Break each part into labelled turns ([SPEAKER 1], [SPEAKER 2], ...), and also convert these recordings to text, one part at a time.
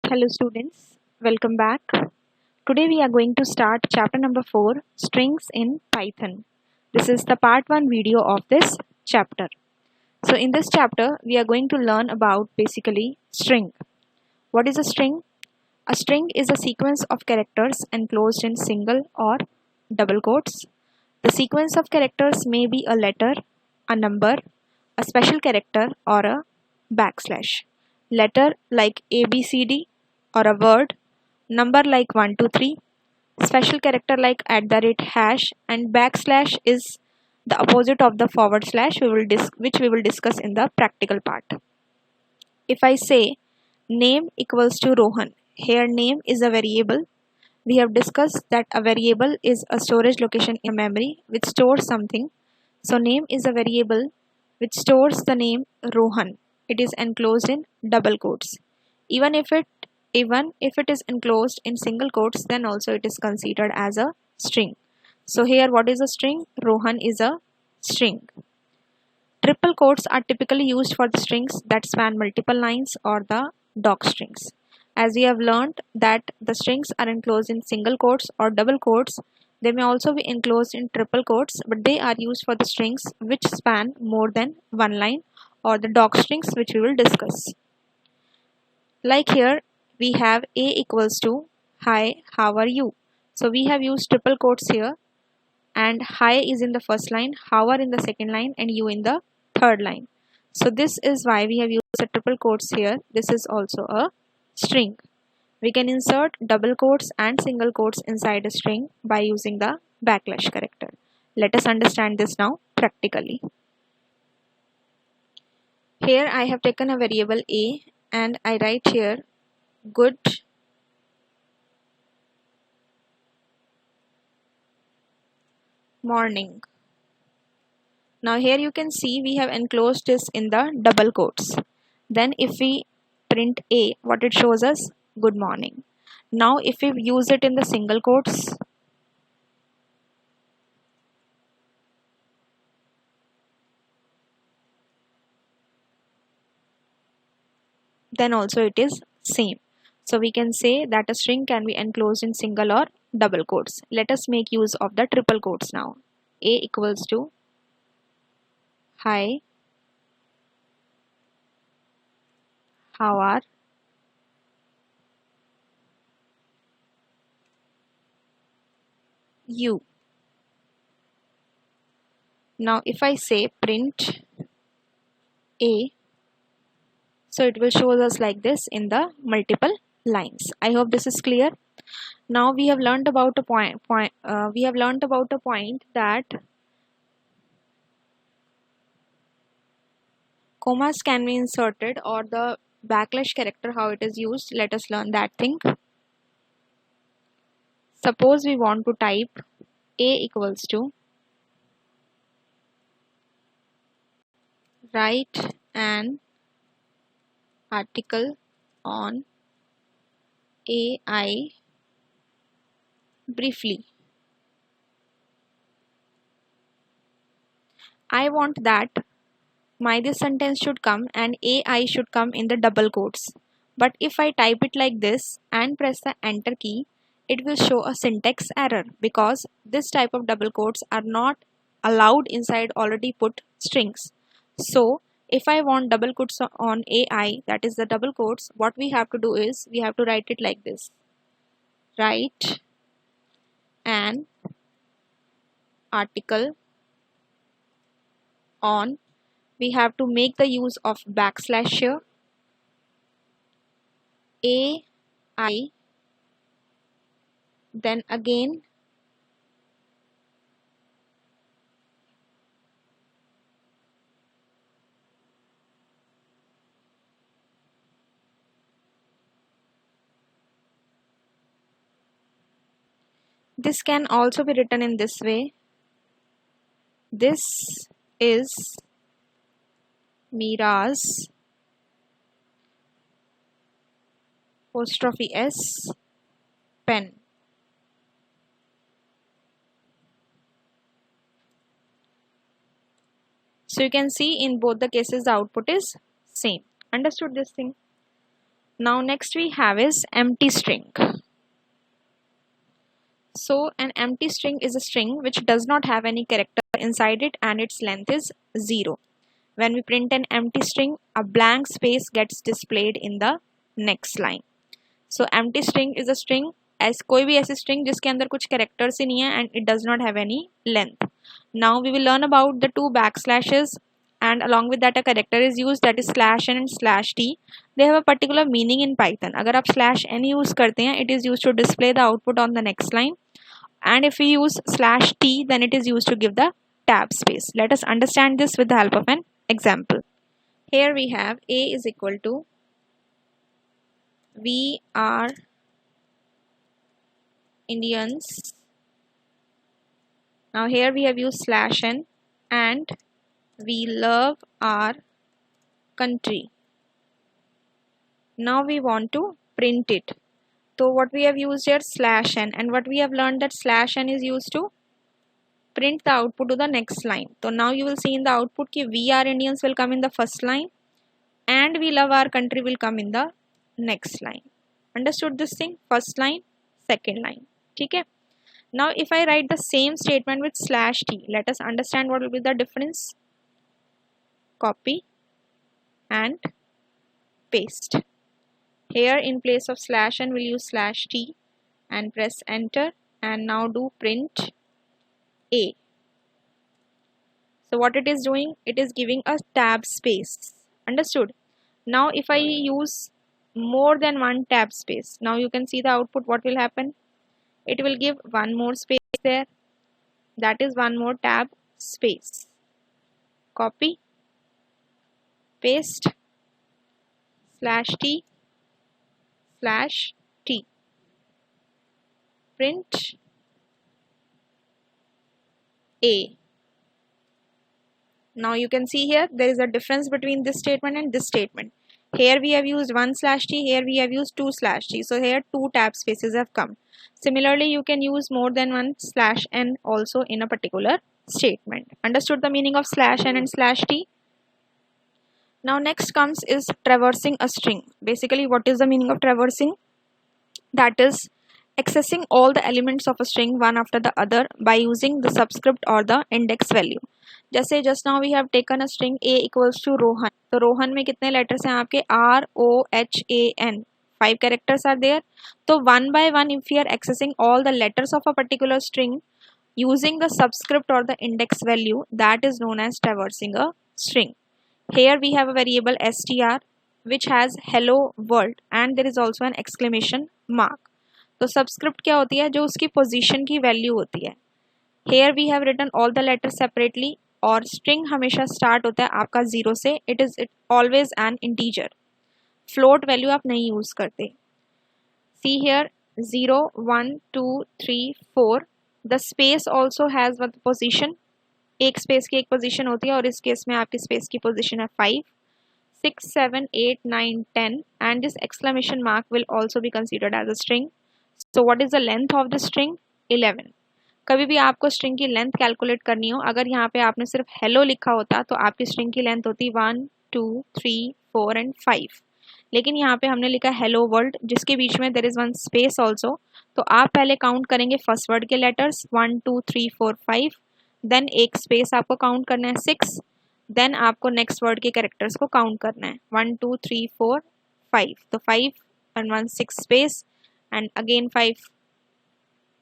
[SPEAKER 1] Hello students, welcome back. Today we are going to start chapter number 4, Strings in Python. This is the part 1 video of this chapter. So in this chapter we are going to learn about basically string. What is a string? A string is a sequence of characters enclosed in single or double quotes. The sequence of characters may be a letter, a number, a special character or a backslash. Letter like ABCD or a word, number like 123, special character like @hash, and backslash is the opposite of the forward slash which we will discuss in the practical part. If I say name equals to Rohan, here name is a variable. We have discussed that a variable is a storage location in memory which stores something. So name is a variable which stores the name Rohan. It is enclosed in double quotes. Even if it is enclosed in single quotes, then also it is considered as a string. So here what is a string? Rohan is a string. Triple quotes are typically used for the strings that span multiple lines or the doc strings. As we have learned that the strings are enclosed in single quotes or double quotes, they may also be enclosed in triple quotes, but they are used for the strings which span more than one line or the doc strings which we will discuss. Like here we have A equals to hi, how are you? So we have used triple quotes here, and hi is in the first line, how are in the second line, and you in the third line. So this is why we have used the triple quotes here. This is also a string. We can insert double quotes and single quotes inside a string by using the backslash character. Let us understand this now practically. Here I have taken a variable A and I write here good morning. Now here you can see we have enclosed this in the double quotes. Then if we print A, what it shows us? Good morning. Now if we use it in the single quotes, then also it is same. So we can say that a string can be enclosed in single or double quotes. Let us make use of the triple quotes now. A equals to hi, how are you? Now if I say print A, so it will show us like this in the multiple lines. I hope this is clear. Now we have learned about a point that commas can be inserted, or the backslash character, how it is used. Let us learn that thing. Suppose we want to type A equals to write an article on AI briefly. I want that this sentence should come and AI should come in the double quotes. But if I type it like this and press the enter key, it will show a syntax error because this type of double quotes are not allowed inside already put strings. So if I want double quotes on AI, that is the double quotes, what we have to do is we have to write it like this. Write an article on, we have to make the use of backslash here, AI, then again this can also be written in this way. This is Mira's apostrophe S pen. So you can see in both the cases the output is same. Understood this thing? Now next we have is empty string. So an empty string is a string which does not have any character inside it and its length is 0. When we print an empty string, a blank space gets displayed in the next line. So empty string is a string, as कोई भी ऐसी string जिसके अंदर कुछ characters ही नहीं है and it does not have any length. Now we will learn about the two backslashes and along with that a character is used, that is slash n and slash t. They have a particular meaning in Python. अगर आप slash n use करते हैं, it is used to display the output on the next line, and if we use slash t, then it is used to give the tab space. Let us understand this with the help of an example. Here we have a is equal to we are Indians. Now here we have used slash n and we love our country. Now we want to print it. So what we have used here, slash n, and what we have learned that slash n is used to print the output to the next line. So now you will see in the output ki we are Indians will come in the first line and we love our country will come in the next line. Understood this thing? First line, second line. Okay. Now if I write the same statement with slash t, let us understand what will be the difference. Copy and paste. Here in place of slash n we'll use slash t and press enter and now do print a. So what it is doing, it is giving a tab space. Understood? Now if I use more than one tab space, now you can see the output. What will happen? It will give one more space there, that is one more tab space. Copy, paste, slash t, slash t, print a. Now you can see here there is a difference between this statement and this statement. Here we have used one slash t, here we have used two slash t. So here two tab spaces have come. Similarly, you can use more than one slash n also in a particular statement. Understood the meaning of slash n and slash t? Now next comes is traversing a string. Basically, what is the meaning of traversing? That is accessing all the elements of a string one after the other by using the subscript or the index value. जैसे just now we have taken a string a equals to Rohan. तो रोहन में कितने letters हैं आपके? ROHAN. 5 characters are there. So one by one, if we are accessing all the letters of a particular string using the subscript or the index value, that is known as traversing a string. Here we have a variable str which has hello world and there is also an exclamation mark. तो subscript क्या होती है? जो उसकी position की value होती है. Here we have written all the letters separately और string हमेशा start होता है आपका 0 से. It is always an integer. Float value आप नहीं use करते. See here 0, 1, 2, 3, 4. The space also has what position? एक space की एक position होती है और इस case में आपकी space की position है 5, 6, 7, 8, 9, 10 and this exclamation mark will also be considered as a string. So what is the length of the string? 11. कभी भी आपको string की length calculate करनी हो, अगर यहाँ पे आपने सिर्फ hello लिखा होता तो आपकी string की length होती 1, 2, 3, 4 and 5. लेकिन यहाँ पे हमने लिखा hello world जिसके बीच में there is one space also. तो आप पहले काउंट करेंगे फर्स्ट वर्ड के लेटर्स 1, 2, 3, 4, 5. देन एक स्पेस आपको काउंट करना है 6. देन आपको नेक्स्ट वर्ड के कैरेक्टर्स को काउंट करना है 1, 2, 3, 4, 5. तो 5 and 1 6 स्पेस एंड अगेन 5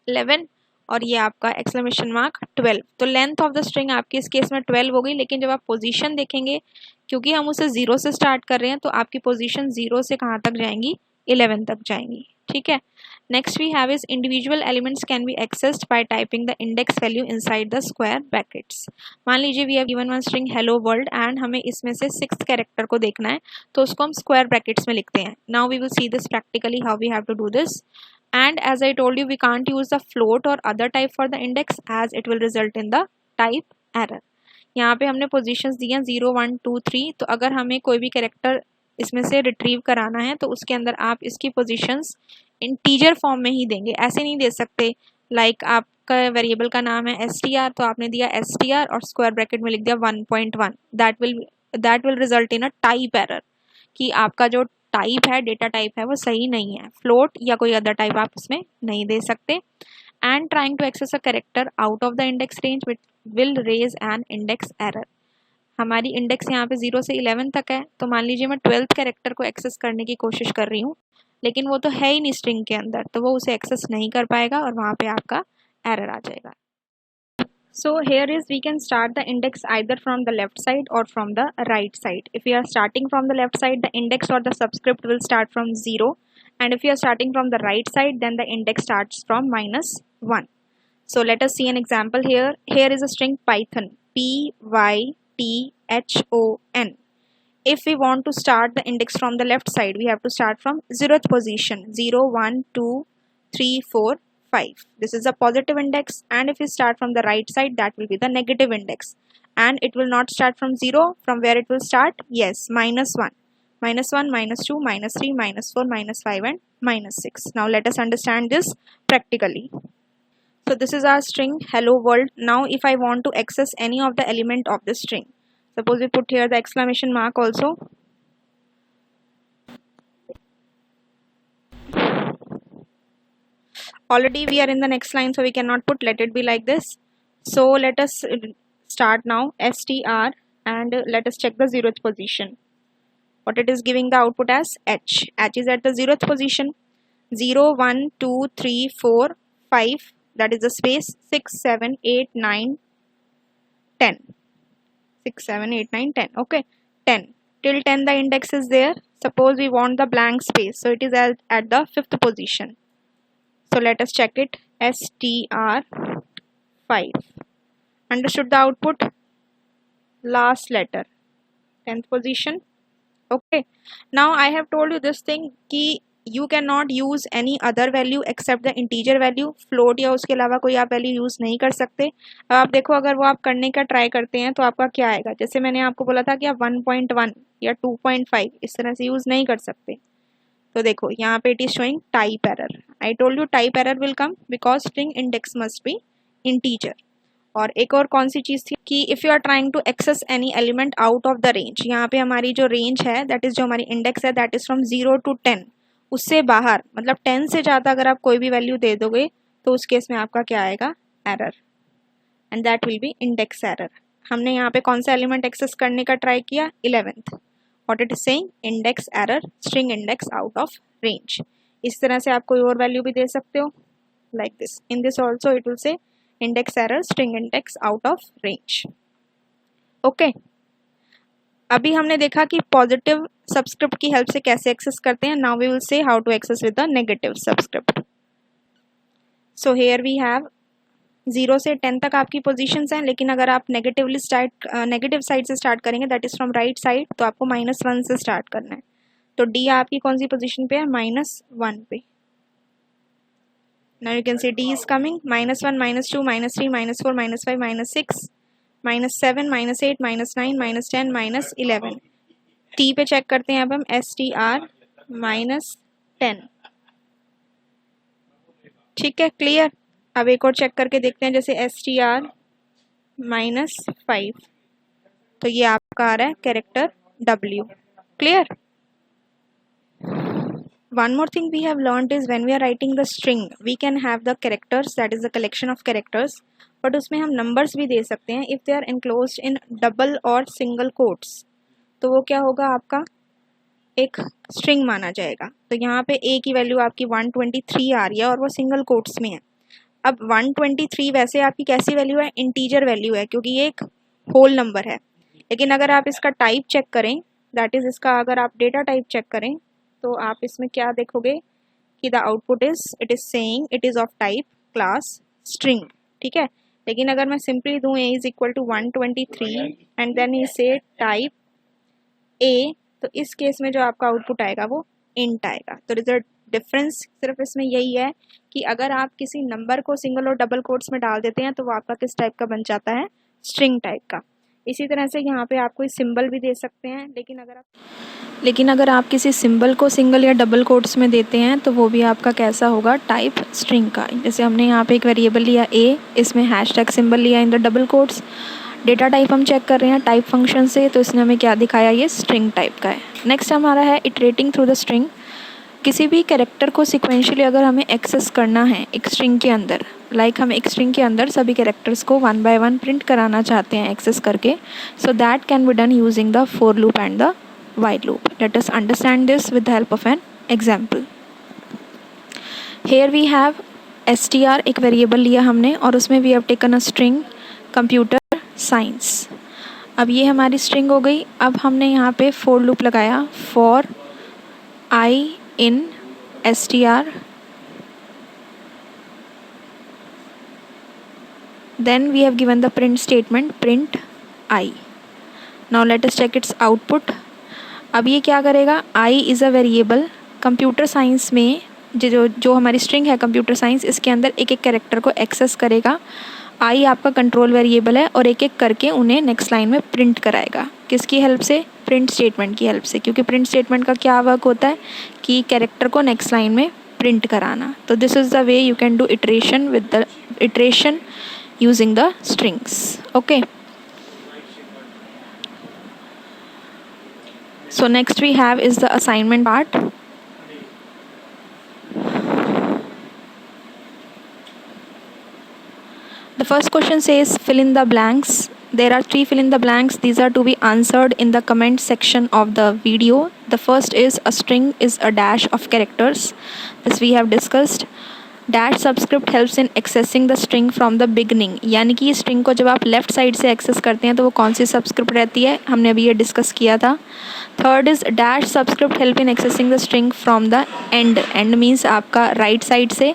[SPEAKER 1] 11 और ये आपका एक्सक्लेमेशन मार्क 12. तो लेंथ ऑफ द स्ट्रिंग आपकी इस केस में 12 हो गई. लेकिन जब आप पोजीशन देखेंगे, क्योंकि हम उसे 0 से स्टार्ट कर रहे हैं, तो आपकी पोजीशन 0 से कहाँ तक जाएंगी? 11 तक जाएंगी. ठीक है. Next we have is individual elements can be accessed by typing the index value inside the square brackets. मान लीजिए we have given one string hello world and हमें इसमें से 6th कैरेक्टर को देखना है, तो उसको हम स्क्वायर ब्रैकेट्स में लिखते हैं. Now we will see this practically how we have to do this. And as I told you, we can't use the float or other type for the index as it will result in the type error. यहाँ पे हमने positions दी हैं 0, 1, 2, 3. तो अगर हमें कोई भी character इसमें से रिट्रीव कराना है तो उसके अंदर आप इसकी positions इंटीजर फॉर्म में ही देंगे. ऐसे नहीं दे सकते लाइक आपका वेरिएबल का नाम है str, तो आपने दिया str और स्क्वायर ब्रैकेट में लिख दिया 1.1. That will result in a type error कि आपका जो टाइप है, डेटा टाइप है, वो सही नहीं है। फ्लोट या कोई अदर टाइप आप उसमें नहीं दे सकते। And trying to access a character out of the index range will raise an index error. हमारी इंडेक्स यहाँ पे 0 से 11 तक है, तो मान लीजिए मैं 12th कैरेक्टर को एक्सेस करने की कोशिश कर रही हूँ, लेकिन वो तो है ही नहीं स्ट्रिंग के अंदर, तो वो उसे एक्सेस नहीं कर पाएगा और वहाँ पे आपका एरर आ जाएगा। So here is we can start the index either from the left side or from the right side. If we are starting from the left side, the index or the subscript will start from 0, and if you are starting from the right side, then the index starts from -1. So let us see an example here. Here is a string Python, Python. If we want to start the index from the left side, we have to start from 0th position, 0, 1, 2, 3, 4, 5. This is a positive index, and if you start from the right side, that will be the negative index, and it will not start from 0. From where it will start? Yes, -1, -1, -2, -3, -4, -5 and -6. Now let us understand this practically. So this is our string hello world. Now if I want to access any of the element of the string, suppose we put here the exclamation mark also. Already we are in the next line, so we cannot put let it be like this. So let us start now str, and let us check the 0th position. What it is giving the output as? H. H is at the 0th position. 0, 1, 2, 3, 4, 5, that is the space, 6, 7, 8, 9, 10. 6, 7, 8, 9, 10. Okay, 10. Till 10 the index is there. Suppose we want the blank space, so it is at the 5th position. So let us check it. str5. Understood the output? Last letter, 10th position. Okay. Now I have told you this thing कि you cannot use any other value except the integer value. float या उसके अलावा कोई आप value use नहीं कर सकते। अब आप देखो, अगर वो आप करने का ट्राई करते हैं तो आपका क्या आएगा। जैसे मैंने आपको बोला था कि आप 1.1 या 2.5 इस तरह से यूज नहीं कर सकते। तो देखो यहाँ पे it is showing type error. I told you type error will come because string index must be integer. और एक और कौन सी चीज़ थी कि if you are trying to access any element out of the range, यहाँ पे हमारी जो रेंज है दैट इज जो हमारी इंडेक्स है दैट इज फ्रॉम 0 to 10, उससे बाहर मतलब 10 से ज़्यादा अगर आप कोई भी वैल्यू दे दोगे तो उस केस में आपका क्या आएगा? Error, and that will be index error. हमने यहाँ पे कौन सा एलिमेंट एक्सेस करने का ट्राई किया? 11th। What it is saying? Index error, string index out of range. इस तरह से आप कोई और वैल्यू भी दे सकते हो like this. In this also it will say index error, string index out of range. Okay, अभी हमने देखा कि पॉजिटिव सबस्क्रिप्ट की हेल्प से कैसे एक्सेस करते हैं। Now we will say how to access with the negative subscript. So here we have 0 से 10 तक आपकी पोजीशंस हैं, लेकिन अगर आप नेगेटिव साइड से स्टार्ट करेंगे that is from right side, तो आपको -1 से स्टार्ट करना है। तो डी आपकी कौन सी पोजीशन पे है? -1 पे। Now you can see D is coming -1, -2, -3, -4, -5, -6, -7, -8, -9, -10, -11। T पे चेक करते हैं अब हम str -10। ठीक है, क्लियर। अब एक और चेक करके देखते हैं, जैसे str -5, तो ये आपका आ रहा है character w। Clear. One more thing we have learned is when we are writing the string, we can have the characters, that is the collection of characters, but उसमें हम numbers भी दे सकते हैं if they are enclosed in double or single quotes, तो वो क्या होगा? आपका एक string माना जाएगा। तो यहाँ पे a की वैल्यू आपकी 123 आ रही है और वो सिंगल कोट्स में है। अब 123 वैसे आपकी कैसी वैल्यू है? इंटीजर वैल्यू है, क्योंकि ये एक होल नंबर है। लेकिन अगर आप इसका टाइप चेक करें, दैट इज़ इसका अगर आप डेटा टाइप चेक करें, तो आप इसमें क्या देखोगे कि the output it is saying it is of type class string. ठीक है, लेकिन अगर मैं सिंपली दूँ a is equal to 123 and then he say type a, तो इस केस में जो आपका आउटपुट आएगा वो इंट आएगा। तो रिजल्ट डिफरेंस सिर्फ इसमें यही है कि अगर आप किसी नंबर को सिंगल और डबल कोट्स में डाल देते हैं तो वो आपका किस टाइप का बन जाता है? स्ट्रिंग टाइप का। इसी तरह से यहाँ पे आप कोई सिंबल भी दे सकते हैं, लेकिन अगर आप किसी सिंबल को सिंगल या डबल कोट्स में देते हैं तो वो भी आपका कैसा होगा? टाइप स्ट्रिंग का। जैसे हमने यहाँ पे एक वेरिएबल लिया a, इसमें हैशटैग सिंबल लिया in the double quotes, data type हम चेक कर रहे हैं टाइप फंक्शन से, तो इसने हमें क्या दिखाया, ये स्ट्रिंग टाइप का है। नेक्स्ट हमारा है इटरेटिंग थ्रू द स्ट्रिंग। किसी भी कैरेक्टर को सिक्वेंशियली अगर हमें एक्सेस करना है एक स्ट्रिंग के अंदर, लाइक हम एक स्ट्रिंग के अंदर सभी कैरेक्टर्स को 1 by 1 प्रिंट कराना चाहते हैं एक्सेस करके, so that can be done using the for loop and the while loop. Let us understand this with the help of an example. Here we have str, एक variable लिया हमने और उसमें we have taken a string computer science. अब ये हमारी string हो गई। अब हमने यहाँ पे for लूप लगाया for I in str, then we have given the print statement print I. Now let us check its output. अब ये क्या करेगा, I is a variable. Computer science में जो हमारी स्ट्रिंग है कंप्यूटर साइंस, इसके अंदर एक एक कैरेक्टर को एक्सेस करेगा। I आपका कंट्रोल वेरिएबल है और एक एक करके उन्हें नेक्स्ट लाइन में प्रिंट कराएगा। किसकी हेल्प से, प्रिंट स्टेटमेंट की हेल्प से, क्योंकि प्रिंट स्टेटमेंट का क्या वर्क होता है कि कैरेक्टर को नेक्स्ट लाइन में प्रिंट कराना। तो this is the way you can do iteration with the iteration using the strings. Okay, so next we have is the assignment part. The first question says fill in the blanks. There are 3 fill in the blanks. These are to be answered in the comment section of the video. The first is a string is a dash of characters. This we have discussed. Dash subscript helps in accessing the string from the beginning, यानी कि string को जब आप left side से access करते हैं तो वो कौन सी सबस्क्रिप्ट रहती है, हमने अभी ये डिस्कस किया था। Third is dash subscript help in accessing the string from the end, end means आपका राइट साइड से।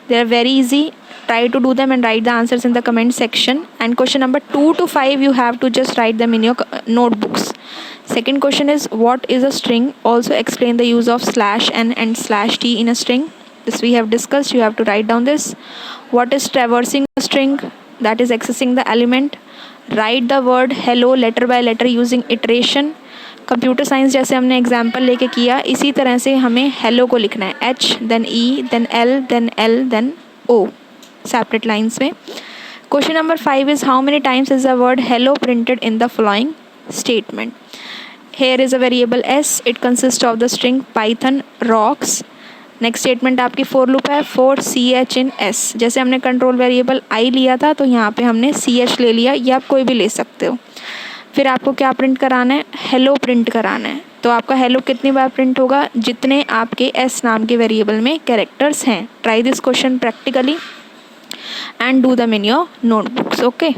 [SPEAKER 1] They are very easy, try to do them and write the answers in the comment section. And question number 2 to 5 you have to just write them in your notebooks. Second question is what is a string, also explain the use of /n and /t in a string. This we have discussed, you have to write down this. What is traversing a string, that is accessing the element. Write the word hello letter by letter using iteration. Computer science जैसे हमने example लेके किया, इसी तरह से हमें hello को लिखना है, H then E then L then L then O, separate lines में. Question number 5 is how many times is the word hello printed in the following statement. Here is a variable s, it consists of the string python rocks. Next statement आपकी for loop है for ch in s, जैसे हमने control variable i लिया था तो यहाँ पे हमने ch ले लिया, ये आप कोई भी ले सकते हो। फिर आपको क्या प्रिंट कराना है, हेलो प्रिंट कराना है। तो आपका हेलो कितनी बार प्रिंट होगा, जितने आपके s नाम के वेरिएबल में कैरेक्टर्स हैं। Try this question practically and do them in your notebooks. Okay.